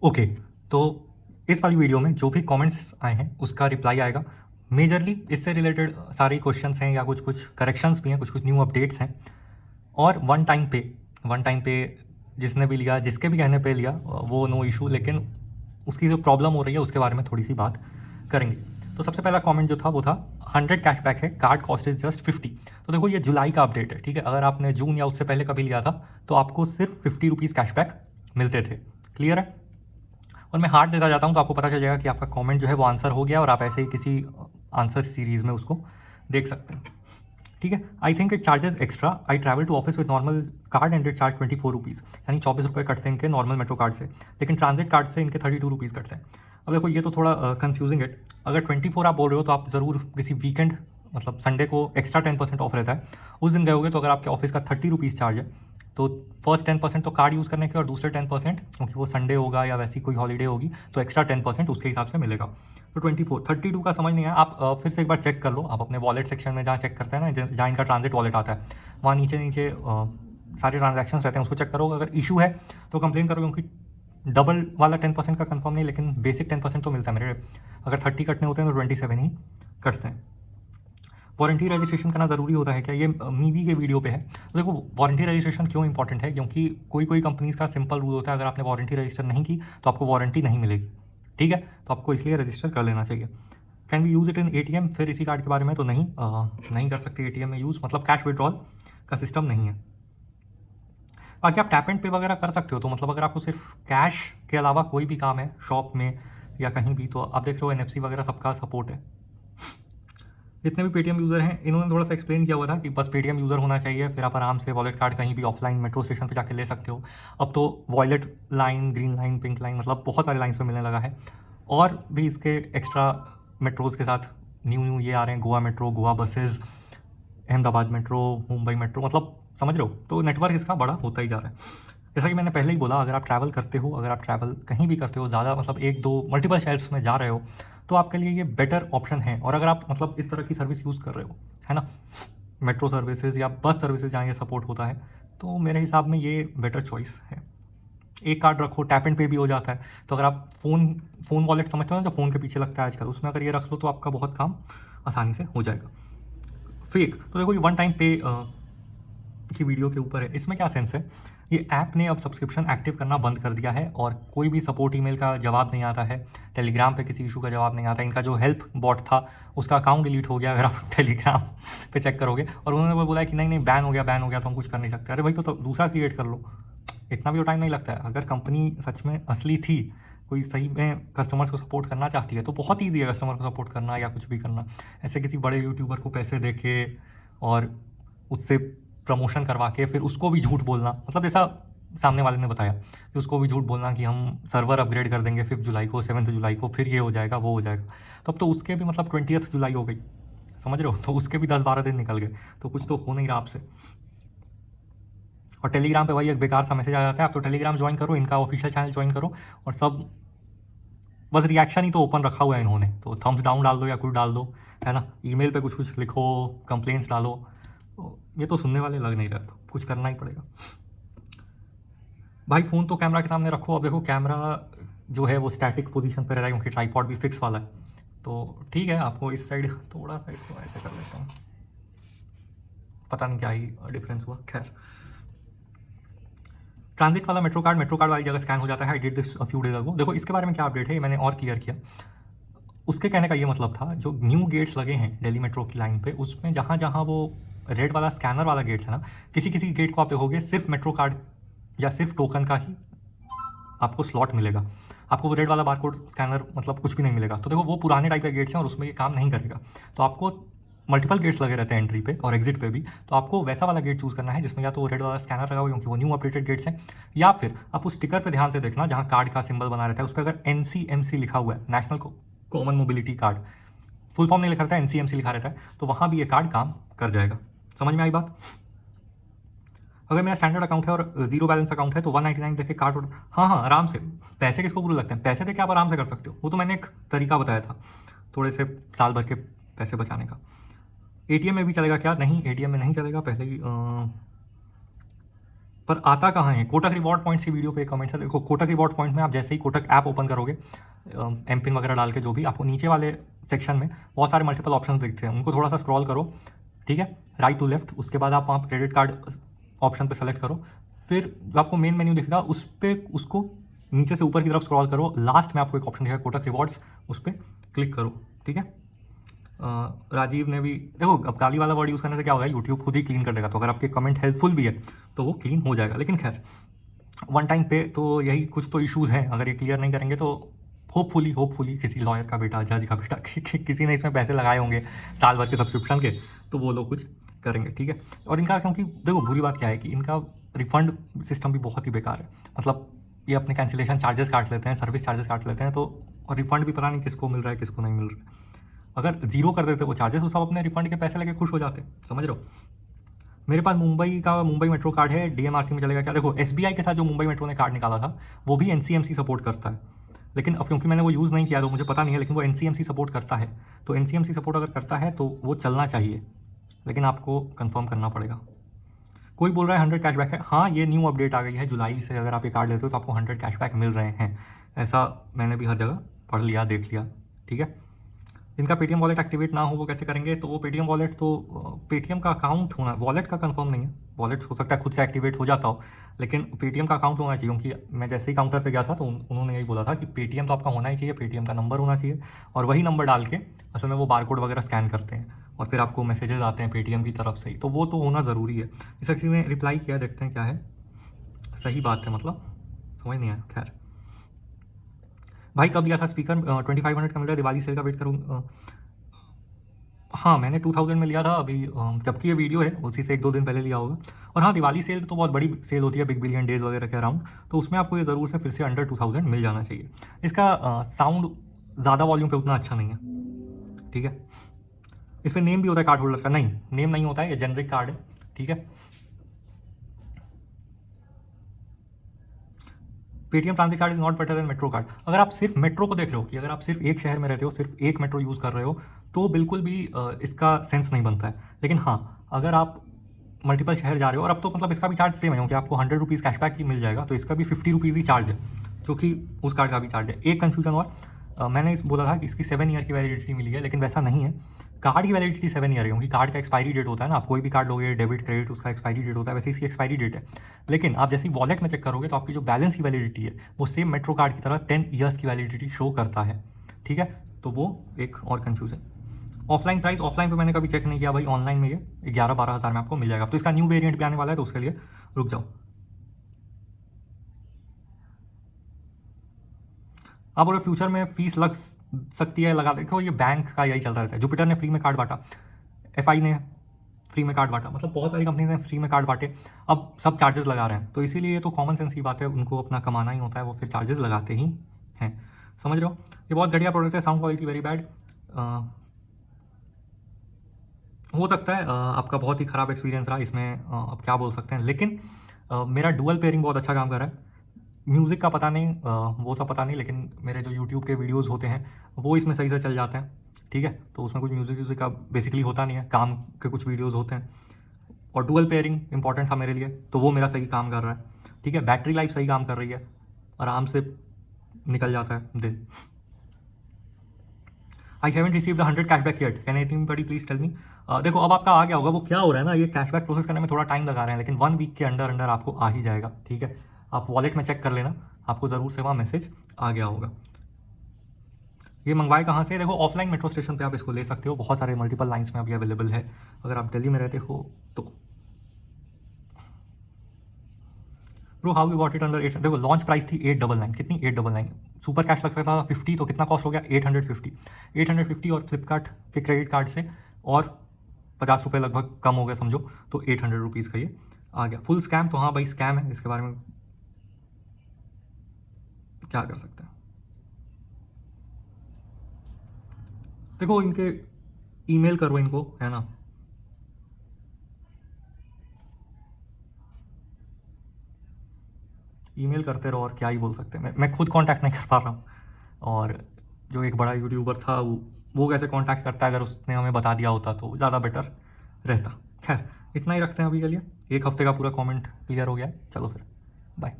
Okay, तो इस वाली वीडियो में जो भी कमेंट्स आए हैं उसका रिप्लाई आएगा। मेजरली इससे रिलेटेड सारे क्वेश्चंस हैं या कुछ कुछ करेक्शंस भी हैं, कुछ कुछ न्यू अपडेट्स हैं। और वन टाइम पे जिसने भी लिया, जिसके भी कहने पे लिया, वो नो इशू, लेकिन उसकी जो प्रॉब्लम हो रही है उसके बारे में थोड़ी सी बात करेंगे। तो सबसे पहला कमेंट जो था वो था 100 कैशबैक है, कार्ड कॉस्ट इज जस्ट 50। तो देखो ये जुलाई का अपडेट है, ठीक है। अगर आपने जून या उससे पहले कभी लिया था तो आपको सिर्फ 50 रुपीज़ कैशबैक मिलते थे। क्लियर है। और मैं हार्ट देता जाता हूँ तो आपको पता चल जाएगा कि आपका कमेंट जो है वो आंसर हो गया और आप ऐसे ही किसी आंसर सीरीज़ में उसको देख सकते हैं, ठीक है। I think it charges extra, I travel to office with normal card and it charge 24 rupees, यानी 24 रुपये कटते हैं इनके नॉर्मल मेट्रो कार्ड से, लेकिन ट्रांजिट कार्ड से इनके 32 रुपीज़ कटते हैं। अब देखो ये तो थोड़ा कंफ्यूजिंग है। अगर 24 आप बोल रहे हो तो आप ज़रूर किसी वीकेंड, मतलब संडे को एक्स्ट्रा 10% ऑफ रहता है, उस दिन गए होगे। तो अगर आपके ऑफिस का 30 रुपीज़ चार्ज है तो फर्स्ट 10% तो कार्ड यूज़ करने के, और दूसरे 10% क्योंकि वो संडे होगा या वैसी कोई हॉलीडे होगी तो एक्स्ट्रा 10% उसके हिसाब से मिलेगा। तो 32 का समझ नहीं है। आप फिर से एक बार चेक कर लो, आप अपने वॉलेट सेक्शन में जहाँ चेक करते हैं ना, जहाँ इनका ट्रांजिट वॉलेट आता है, वहाँ नीचे नीचे सारे ट्रांजैक्शंस रहते हैं, उसको चेक करो। अगर इशू है तो कंप्लेन करो, क्योंकि डबल वाला 10% का कंफर्म नहीं, लेकिन बेसिक 10% तो मिलता है मेरे। अगर 30 कटने होते हैं तो 27 ही कटते हैं। वारंटी रजिस्ट्रेशन करना ज़रूरी होता है क्या, ये मीवी के वीडियो पे है। तो देखो वारंटी रजिस्ट्रेशन क्यों इंपॉर्टेंट है, क्योंकि कोई कोई कंपनीज़ का सिंपल रूल होता है, अगर आपने वारंटी रजिस्टर नहीं की तो आपको वारंटी नहीं मिलेगी, ठीक है। तो आपको इसलिए रजिस्टर कर लेना चाहिए। Can we use it in ATM, फिर इसी कार्ड के बारे में तो नहीं कर सकते ATM में यूज़, मतलब कैश विड्रॉल का सिस्टम नहीं है। बाकी आप टैप एंड पे वगैरह कर सकते हो, तो मतलब अगर आपको सिर्फ कैश के अलावा कोई भी काम है शॉप में या कहीं भी, तो आप देख रहे हो NFC वगैरह सबका सपोर्ट है। जितने भी पेटीएम यूज़र हैं इन्होंने थोड़ा सा एक्सप्लेन किया हुआ था कि बस पेटीएम यूज़र होना चाहिए, फिर आप आराम से वॉलेट कार्ड कहीं भी ऑफलाइन मेट्रो स्टेशन पे जाके ले सकते हो। अब तो violet line, green line, pink line, मतलब बहुत सारे लाइन्स पे मिलने लगा है। और भी इसके एक्स्ट्रा मेट्रोज़ के साथ न्यू न्यू ये आ रहे हैं, Goa metro, Goa buses, Ahmedabad metro, Mumbai metro, मतलब समझ रहे हो। तो नेटवर्क इसका बड़ा होता ही जा रहा है। जैसा कि मैंने पहले ही बोला, अगर आप ट्रैवल करते हो, अगर आप ट्रैवल कहीं भी करते हो ज़्यादा, मतलब एक दो मल्टीपल शहर्स में जा रहे हो, तो आपके लिए ये बेटर ऑप्शन है। और अगर आप मतलब इस तरह की सर्विस यूज़ कर रहे हो, है ना, मेट्रो सर्विसेज या बस सर्विसेज जहाँ ये सपोर्ट होता है, तो मेरे हिसाब में ये बेटर चॉइस है। एक कार्ड रखो, टैप एंड पे भी हो जाता है। तो अगर आप फ़ोन वॉलेट समझते हो ना, जो फ़ोन के पीछे लगता है आजकल, उसमें अगर ये रख लो तो आपका बहुत काम आसानी से हो जाएगा। फेक, तो देखो ये वन टाइम पे की वीडियो के ऊपर है। इसमें क्या सेंस है, ये ऐप ने अब सब्सक्रिप्शन एक्टिव करना बंद कर दिया है और कोई भी सपोर्ट ईमेल का जवाब नहीं आता है, टेलीग्राम पे किसी इशू का जवाब नहीं आता है। इनका जो हेल्प बॉट था उसका अकाउंट डिलीट हो गया, अगर आप टेलीग्राम पे चेक करोगे। और उन्होंने वो बोला है कि नहीं नहीं बैन हो गया तो हम कुछ कर नहीं सकते। अरे भाई तो दूसरा क्रिएट कर लो, इतना भी तो टाइम नहीं लगता है। अगर कंपनी सच में असली थी, कोई सही में कस्टमर्स को सपोर्ट करना चाहती है, तो बहुत ईजी है कस्टमर को सपोर्ट करना या कुछ भी करना। ऐसे किसी बड़े यूट्यूबर को पैसे दे के और उससे प्रमोशन करवा के फिर उसको भी झूठ बोलना, मतलब जैसा सामने वाले ने बताया कि उसको भी झूठ बोलना कि हम सर्वर अपग्रेड कर देंगे 5 जुलाई को, 7 जुलाई को, फिर ये हो जाएगा वो हो जाएगा। तो अब तो उसके भी मतलब 20 जुलाई हो गई, समझ रहे हो, तो उसके भी 10-12 दिन निकल गए। तो कुछ तो हो नहीं रहा आपसे। और टेलीग्राम पे वही एक बेकार सा मैसेज आ जाता है, आप तो टेलीग्राम ज्वाइन करो, इनका ऑफिशियल चैनल ज्वाइन करो, और सब बस रिएक्शन ही तो ओपन रखा हुआ है इन्होंने, तो थम्स डाउन डाल दो या कुछ डाल दो, है ना, ईमेल पे कुछ कुछ लिखो, कंप्लेंट्स डालो। तो ये तो सुनने वाले लग नहीं रहा, तो कुछ करना ही पड़ेगा भाई। फ़ोन तो कैमरा के सामने रखो। अब देखो कैमरा जो है वो स्टैटिक पोजीशन पे रह रहा है, क्योंकि ट्राइपॉड भी फिक्स वाला है। तो ठीक है, आपको इस साइड थोड़ा सा इसको ऐसे कर लेता हूँ, पता नहीं क्या ही डिफरेंस हुआ, खैर। ट्रांजिट वाला मेट्रो कार्ड वाली जगह स्कैन हो जाता है। I did this a few days ago. देखो इसके बारे में क्या अपडेट है, ये मैंने और क्लियर किया। उसके कहने का ये मतलब था, जो न्यू गेट्स लगे हैं दिल्ली मेट्रो की लाइन पे, उसमें जहाँ जहाँ वो रेड वाला स्कैनर वाला गेट्स है ना, किसी किसी गेट को आप देखोगे सिर्फ मेट्रो कार्ड या सिर्फ टोकन का ही आपको स्लॉट मिलेगा, आपको वो रेड वाला बारकोड स्कैनर मतलब कुछ भी नहीं मिलेगा। तो देखो वो पुराने टाइप के गेट्स हैं और उसमें ये काम नहीं करेगा। तो आपको मल्टीपल गेट्स लगे रहते हैं एंट्री पे और एग्जिट पे भी, तो आपको वैसा वाला गेट चूज़ करना है जिसमें या तो रेड वाला स्कैनर लगा हुआ, क्योंकि वो न्यू अपडेटेड गेट्स हैं, या फिर आप उस स्टिकर पे ध्यान से देखना जहाँ कार्ड का सिंबल बना रहता है, उस पर अगर NCMC लिखा हुआ है, national common mobility card, full form नहीं लिखा रहता है, NCMC लिखा रहता है, तो वहाँ भी ये कार्ड काम कर जाएगा। समझ में आई बात। अगर मेरा स्टैंडर्ड अकाउंट है और जीरो बैलेंस अकाउंट है तो 199 देके कार्ड, हाँ हाँ आराम से। पैसे किसको बुरे लगते हैं, पैसे देके आप आराम से कर सकते हो। वो तो मैंने एक तरीका बताया था थोड़े से साल भर के पैसे बचाने का। ATM में भी चलेगा क्या, नहीं ATM में नहीं चलेगा, पहले ही पर आता कहाँ है? कोटक रिवॉर्ड पॉइंट्स की वीडियो पे कमेंट है। देखो कोटक रिवॉर्ड पॉइंट में आप जैसे ही कोटक ऐप ओपन करोगे, एम पिन वगैरह डाल के जो भी, आपको नीचे वाले सेक्शन में बहुत सारे मल्टीपल ऑप्शन दिखते हैं, उनको थोड़ा सा स्क्रॉल करो, ठीक है, राइट टू लेफ्ट। उसके बाद आप वहाँ क्रेडिट कार्ड ऑप्शन पे सेलेक्ट करो, फिर जो आपको मेन मेन्यू दिखेगा उस पर उसको नीचे से ऊपर की तरफ स्क्रॉल करो, लास्ट में आपको एक ऑप्शन दिखेगा कोटक रिवॉर्ड्स, उस पर क्लिक करो, ठीक है। राजीव ने भी, देखो अब गाली वाला वर्ड यूज़ करने से क्या होगा, यूट्यूब खुद ही क्लीन कर देगा, तो अगर आपके कमेंट हेल्पफुल भी है तो वो क्लीन हो जाएगा। लेकिन खैर वन टाइम पे तो यही कुछ तो इश्यूज़ हैं, अगर ये क्लियर नहीं करेंगे तो होपफुली किसी लॉयर का बेटा, जज का बेटा किसी ने इसमें पैसे लगाए होंगे साल भर के सब्सक्रिप्शन के, तो वो लोग कुछ करेंगे, ठीक है। और इनका, क्योंकि देखो बुरी बात क्या है कि इनका रिफंड सिस्टम भी बहुत ही बेकार है, मतलब ये अपने कैंसिलेशन चार्जेस काट लेते हैं, सर्विस चार्जेस काट लेते हैं, तो और रिफंड भी पता नहीं किसको मिल रहा है किसको नहीं मिल रहा है। अगर जीरो कर देते वो चार्जेस तो सब अपने रिफंड के पैसे लेके खुश हो जाते, समझ रहे हो। मेरे पास मुंबई मेट्रो कार्ड है, डीएमआरसी में चलेगा क्या? देखो एसबीआई के साथ जो मुंबई मेट्रो ने कार्ड निकाला था वो भी एनसीएमसी सपोर्ट करता है, लेकिन अब क्योंकि मैंने वो यूज़ नहीं किया तो मुझे पता नहीं है, लेकिन वो एनसीएमसी सपोर्ट करता है, तो एनसीएमसी सपोर्ट अगर करता है तो वो चलना चाहिए, लेकिन आपको कंफर्म करना पड़ेगा। कोई बोल रहा है 100 कैशबैक है, हाँ ये न्यू अपडेट आ गई है, जुलाई से अगर आप ये कार्ड लेते हो तो आपको 100 कैशबैक मिल रहे हैं, ऐसा मैंने भी हर जगह पढ़ लिया, देख लिया, ठीक है। इनका पेटीएम वॉलेट एक्टिवेट ना हो वो कैसे करेंगे? तो वो पेटीएम वॉलेट तो पेटीएम का अकाउंट होना, वॉलेट का कंफर्म नहीं है, वॉलेट हो सकता है खुद से एक्टिवेट हो जाता हो, लेकिन पेटीएम का अकाउंट होना चाहिए। क्योंकि मैं जैसे ही काउंटर पे गया था तो उन्होंने यही बोला था कि पेटीएम तो आपका होना ही चाहिए, पेटीएम का नंबर होना चाहिए, और वही नंबर डाल के असल में वो बारकोड वगैरह स्कैन करते हैं और फिर आपको मैसेजेस आते हैं पेटीएम की तरफ से ही, तो वो तो होना ज़रूरी है। इस किसी ने रिप्लाई किया, देखते हैं क्या है। सही बात है, मतलब समझ नहीं आया। खैर भाई कब लिया था स्पीकर? 2500 का मिल रहा है, दिवाली सेल का वेट करूँ? हाँ मैंने 2000 में लिया था अभी, जबकि ये वीडियो है उसी से 1-2 दिन पहले लिया होगा। और हाँ दिवाली सेल तो बहुत बड़ी सेल होती है, बिग बिलियन डेज वगैरह के अराउंड, तो उसमें आपको ये ज़रूर से फिर से अंडर 2000 मिल जाना चाहिए। इसका साउंड ज़्यादा वॉल्यूम पे उतना अच्छा नहीं है, ठीक है। इस पर नेम भी होता है कार्ड होल्डर का? नहीं, नेम नहीं होता है, ये जेनरिक कार्ड है, ठीक है। Paytm transit card is not better than metro card. अगर आप सिर्फ मेट्रो को देख रहे हो कि अगर आप सिर्फ एक शहर में रहते हो, सिर्फ एक मेट्रो यूज़ कर रहे हो, तो बिल्कुल भी इसका सेंस नहीं बनता है। लेकिन हाँ अगर आप मल्टीपल शहर जा रहे हो, और अब तो मतलब इसका भी चार्ज सेम है क्योंकि आपको 100 रुपीज़ कैशबैक ही मिल जाएगा, तो इसका भी 50 रुपीज़ ही चार्ज है, जो कि उस कार्ड का भी चार्ज है। एक कन्फ्यूजन और, मैंने इस बोला था कि इसकी 7 ईयर की वैलिडिटी मिली है, लेकिन वैसा नहीं है। कार्ड की वैलिडिटी 7 ईयर है क्योंकि कार्ड का एक्सपायरी डेट होता है ना, आप कोई भी कार्ड लोगे डेबिट क्रेडिट, उसका एक्सपायरी डेट होता है, वैसे इसकी एक्सपायरी डेट है। लेकिन आप जैसे ही वॉलेट में चेक करोगे तो आपकी जो बैलेंस की वैलिडिटी है वो सेम मेट्रो कार्ड की तरह 10 ईयर्स की वैलिडिटी शो करता है, ठीक है। तो वो एक और कन्फ्यूजन। ऑफलाइन प्राइस, ऑफलाइन पे मैंने कभी चेक नहीं किया भाई, ऑनलाइन में ये 11-12 हज़ार में आपको मिल जाएगा। तो इसका न्यू वेरिएंट भी आने वाला है, तो उसके लिए रुक जाओ। आप बोलो फ्यूचर में फीस लग सकती है, लगा देखो ये बैंक का यही चलता रहता है। जुपिटर ने फ्री में कार्ड बांटा, एफआई ने फ्री में कार्ड बांटा, मतलब बहुत सारी कंपनीज ने फ्री में कार्ड बांटे, अब सब चार्जेस लगा रहे हैं। तो इसीलिए ये तो कॉमन सेंस की बात है, उनको अपना कमाना ही होता है, वो फिर चार्जेस लगाते ही हैं, समझ रहे हो। ये बहुत घटिया प्रोडक्ट है, साउंड क्वालिटी वेरी बैड। हो सकता है आपका बहुत ही ख़राब एक्सपीरियंस रहा इसमें, अब क्या बोल सकते हैं। लेकिन मेरा डुअल पेयरिंग बहुत अच्छा काम कर रहा है। म्यूज़िक का पता नहीं, वो सब पता नहीं, लेकिन मेरे जो यूट्यूब के वीडियोस होते हैं वो इसमें सही से चल जाते हैं, ठीक है। तो उसमें कुछ म्यूज़िक का बेसिकली होता नहीं है, काम के कुछ वीडियोस होते हैं। और डुअल पेयरिंग इंपॉर्टेंट था मेरे लिए, तो वो मेरा सही काम कर रहा है, ठीक है। बैटरी लाइफ सही काम कर रही है, आराम से निकल जाता है दिन। I haven't receive the 100 cashback yet, can anybody please tell me. देखो अब आपका आ गया होगा, वो क्या हो रहा है ना, ये कैशबैक प्रोसेस करने में थोड़ा टाइम लगा रहे हैं, लेकिन 1 वीक के अंदर अंदर आपको आ ही जाएगा, ठीक है। आप वॉलेट में चेक कर लेना, आपको ज़रूर से वहाँ मैसेज आ गया होगा। ये मंगवाए कहाँ से? देखो ऑफलाइन मेट्रो स्टेशन पे आप इसको ले सकते हो, बहुत सारे मल्टीपल लाइन्स में अभी अवेलेबल है, अगर आप दिल्ली में रहते हो तो। Bro how you got it under 8? देखो लॉन्च प्राइस थी 899, कितनी? 899। सुपर कैश लग सकता था 50, तो कितना कॉस्ट हो गया? 850 और फ्लिपकार्ट के क्रेडिट कार्ड से और 50 रुपये लगभग कम हो गया समझो, तो 800 रुपीज़ का ये आ गया। फुल स्कैम तो हाँ भाई स्कैम है, इसके बारे में क्या कर सकते हैं। देखो इनके ईमेल करो इनको, है ना, ईमेल करते रहो, और क्या ही बोल सकते हैं। मैं खुद कांटेक्ट नहीं कर पा रहा हूँ, और जो एक बड़ा यूट्यूबर था वो कैसे कांटेक्ट करता है, अगर उसने हमें बता दिया होता तो ज़्यादा बेटर रहता। खैर इतना ही रखते हैं अभी के लिए। एक हफ्ते का पूरा कमेंट क्लियर हो गया है। चलो फिर बाय।